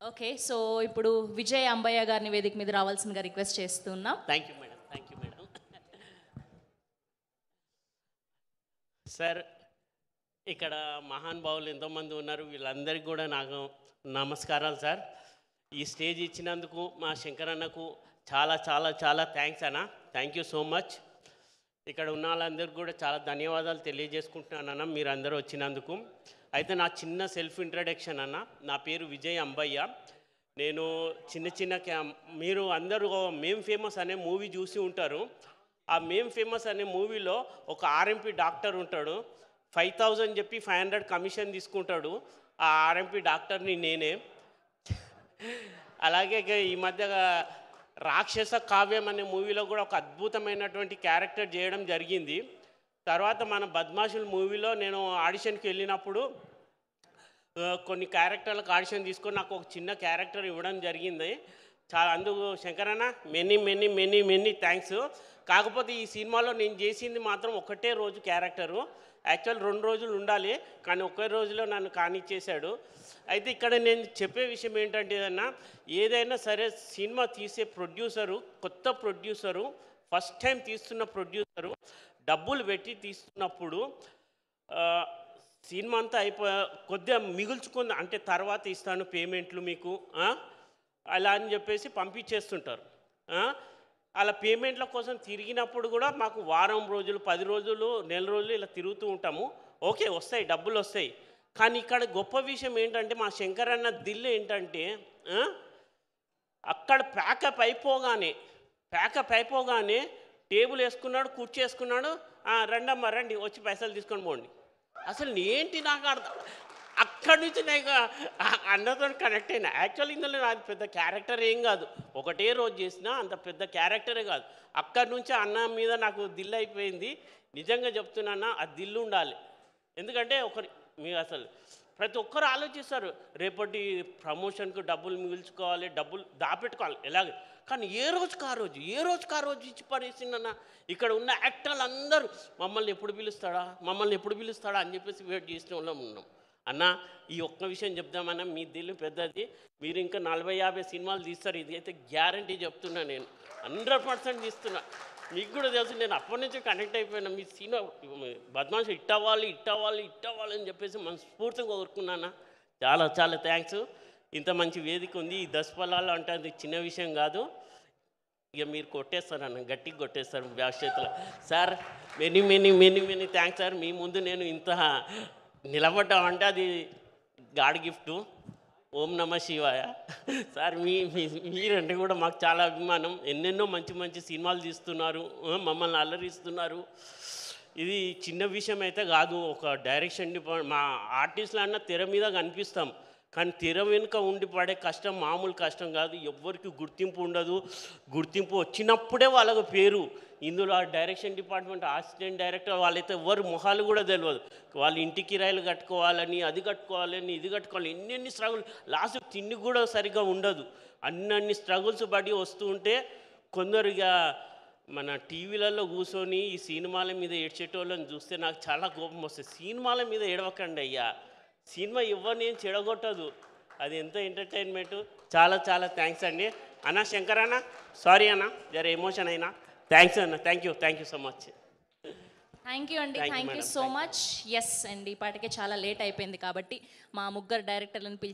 Okay. So, ఇప్పుడు విజయ్ అంబయ్య గారిని వేదిక మీద రావాల్సిందిగా రిక్వెస్ట్ చేస్తున్నాం. Thank you madam. Thank you madam. Sir, ఇక్కడ మహానుభావులు ఎంతోమంది ఉన్నారు. వీళ్ళందరికీ కూడా నాకు నమస్కారాలు సార్. ఈ స్టేజ్ ఇచ్చినందుకు మా శంకరన్నకు చాలా చాలా చాలా థ్యాంక్స్ అన్న. Thank you so much. ఇక్కడ ఉన్న వాళ్ళందరికీ కూడా చాలా ధన్యవాదాలు తెలియజేసుకుంటున్నానన్న మీరందరూ వచ్చినందుకు. అయితే నా చిన్న సెల్ఫ్ ఇంట్రడక్షన్ అన్న. నా పేరు విజయ్ అంబయ్య. నేను మీరు అందరూ మేం ఫేమస్ అనే మూవీ చూసి ఉంటారు. ఆ మేం ఫేమస్ అనే మూవీలో ఒక ఆర్ఎంపీ డాక్టర్ ఉంటాడు. 5,000 చెప్పి 500 కమిషన్ తీసుకుంటాడు. ఆ ఆర్ఎంపీ డాక్టర్ని నేనే. అలాగే ఈ మధ్య రాక్షస కావ్యం అనే మూవీలో కూడా ఒక అద్భుతమైనటువంటి క్యారెక్టర్ చేయడం జరిగింది. తర్వాత మన బద్మాషుల్ మూవీలో నేను ఆడిషన్కి వెళ్ళినప్పుడు కొన్ని క్యారెక్టర్లకు ఆడిషన్ తీసుకొని నాకు ఒక చిన్న క్యారెక్టర్ ఇవ్వడం జరిగింది. అందుకు శంకరన్న మెనీ థ్యాంక్స్. కాకపోతే ఈ సినిమాలో నేను చేసింది మాత్రం ఒకటే రోజు క్యారెక్టరు. యాక్చువల్ 2 రోజులు ఉండాలి, కానీ ఒకే రోజులో నన్ను కానిచ్చేశాడు. అయితే ఇక్కడ నేను చెప్పే విషయం ఏంటంటే ఏదైనా సరే సినిమా తీసే ప్రొడ్యూసరు, కొత్త ప్రొడ్యూసరు, ఫస్ట్ టైం తీస్తున్న ప్రొడ్యూసరు డబ్బులు పెట్టి తీస్తున్నప్పుడు సినిమా అంతా కొద్దిగా మిగుల్చుకుంది అంటే తర్వాత ఇస్తాను పేమెంట్లు మీకు అలా అని చెప్పేసి పంపించేస్తుంటారు. అలా పేమెంట్ల కోసం తిరిగినప్పుడు కూడా మాకు వారం రోజులు, 10 రోజులు, నెల రోజులు ఇలా తిరుగుతూ ఉంటాము. ఓకే, వస్తాయి, డబ్బులు వస్తాయి. కానీ ఇక్కడ గొప్ప విషయం ఏంటంటే మా శంకరన్న దిల్ ఏంటంటే అక్కడ ప్యాకప్ అయిపోగానే టేబుల్ వేసుకున్నాడు, కుర్చీ వేసుకున్నాడు, రండమ్మా రండి, వచ్చి పైసలు తీసుకొని పోండి. అసలు ఏంటి నాకు అర్థం. అక్కడి నుంచి నేను అన్నతో కనెక్ట్ అయినా. యాక్చువల్లీ ఇందులో నాకు పెద్ద క్యారెక్టర్ ఏం కాదు, ఒకటే రోజు చేసినా అంత పెద్ద క్యారెక్టరే కాదు. అక్కడి నుంచి అన్న మీద నాకు దిల్లు అయిపోయింది. నిజంగా చెప్తున్నా, ఆ దిల్లు ఉండాలి. ఎందుకంటే మీరు అసలు ప్రతి ఒక్కరు ఆలోచిస్తారు రేపటి ప్రమోషన్కు డబ్బులు మిగుల్చుకోవాలి, డబ్బులు దాపెట్టుకోవాలి ఎలాగ. కానీ ఏ రోజుకి ఆ రోజు ఇచ్చి పడేసిందన్న. ఇక్కడ ఉన్న యాక్టర్లు అందరూ మమ్మల్ని ఎప్పుడు పిలుస్తాడా అని చెప్పేసి వెయిట్ చేసిన వాళ్ళం ఉన్నాం. అన్న, ఈ ఒక్క విషయం చెప్దామన్నా, మీ దిల్లు పెద్దది. మీరు ఇంకా 40-50 సినిమాలు తీస్తారు, ఇది అయితే గ్యారంటీ చెప్తున్నా. నేను 100% తీస్తున్నా. మీకు కూడా తెలుసు, నేను అప్పటి నుంచి కనెక్ట్ అయిపోయినా. మీ సినిమా బద్మాష్ హిట్ అవ్వాలి అని చెప్పేసి మనస్ఫూర్తిగా కోరుకున్నాను. చాలా చాలా థ్యాంక్స్. ఇంత మంచి వేదిక ఉంది. ఈ 10 పొలాలు అంటే అది చిన్న విషయం కాదు. ఇక మీరు కొట్టేస్తారన్న, గట్టిగా కొట్టేస్తారు భవిష్యత్తులో. Sir, many thanks sir. మీ ముందు నేను ఇంత నిలబడ్డామంటే అది గాడ్ గిఫ్ట్. ఓం నమ శివాయ. సార్, మీరంటే కూడా మాకు చాలా అభిమానం. ఎన్నెన్నో మంచి సినిమాలు తీస్తున్నారు, మమ్మల్ని అల్లరిస్తున్నారు. ఇది చిన్న విషయం అయితే కాదు. ఒక డైరెక్షన్ మా ఆర్టిస్టులన్నా తెర మీద కనిపిస్తాం, కానీ తెర వెనుక ఉండి పడే కష్టం మామూలు కష్టం కాదు. ఎవ్వరికి గుర్తింపు ఉండదు. గుర్తింపు వచ్చినప్పుడే వాళ్ళకు పేరు. ఇందులో ఆ డైరెక్షన్ డిపార్ట్మెంట్ అసిస్టెంట్ డైరెక్టర్ వాళ్ళైతే ఎవరు మొహాలు కూడా తెలియదు. వాళ్ళు ఇంటి కిరాయిలు కట్టుకోవాలని, అది కట్టుకోవాలని, ఇది కట్టుకోవాలి, ఎన్ని స్ట్రగుల్. లాస్ట్ తిండి కూడా సరిగ్గా ఉండదు. అన్ని స్ట్రగుల్స్ పడి వస్తూ ఉంటే కొందరుగా మన టీవీలలో కూర్చొని ఈ సినిమాల మీద ఏడ్చేటోళ్ళని చూస్తే నాకు చాలా కోపం వస్తుంది. సినిమాల మీద ఏడవకండి అయ్యా. సినిమా ఎవరిని ఏం చెడగొట్టదు. అది ఎంత ఎంటర్టైన్మెంటు. చాలా చాలా థ్యాంక్స్ అండి. అన్న శంకర్ అన్న, సారీ అన్న, జర ఎమోషన్ అయినా. థ్యాంక్స్ అన్న. Thank you so much. Thank you అండి. Thank you so much. Yes అండి, ఇప్పటికే చాలా లేట్ అయిపోయింది కాబట్టి మా ముగ్గురు డైరెక్టర్లను పిలిచి